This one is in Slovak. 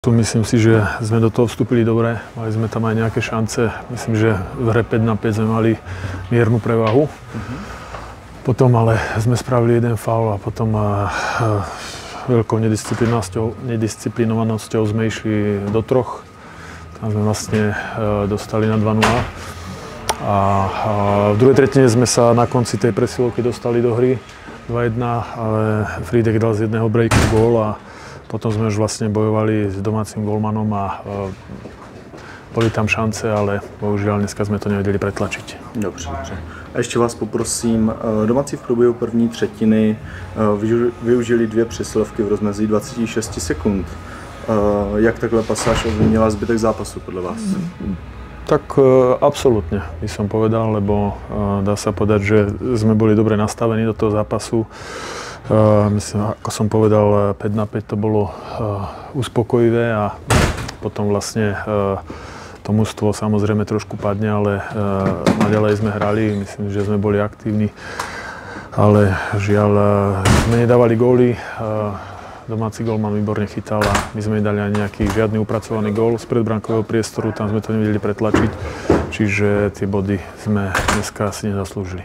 Myslím si, že sme do toho vstúpili dobre, mali sme tam aj nejaké šance. Myslím, že v hre 5-5 sme mali miernu prevahu. Potom ale sme spravili jeden faul a potom veľkou nedisciplinovanosťou sme išli do troch. Tam sme vlastne dostali na 2-0. A v druhej tretine sme sa na konci tej presilovky dostali do hry 2-1, ale Frídek dal z jedného breaku gól a potom sme už vlastne bojovali s domácim golmanom a boli tam šance, ale bohužiaľ dneska sme to nevedeli pretlačiť. Dobře. A ještě vás poprosím, domácí v průběhu první třetiny využili 2 přesilovky v rozmezí 26 sekund. Jak takhle pasáž ovlivnila zbytek zápasu podle vás? Tak absolútne by som povedal, lebo dá sa povedať, že sme boli dobre nastavení do toho zápasu. Myslím, ako som povedal, 5-5 to bolo uspokojivé a potom vlastne to mužstvo samozrejme trošku padne, ale naďalej sme hrali, myslím, že sme boli aktívni, ale žiaľ sme nedávali góly. Domáci golman výborne chytal a my sme nedali ani nejaký žiadny upracovaný gól z predbránkového priestoru, tam sme to nevedeli pretlačiť, čiže tie body sme dneska asi nezaslúžili.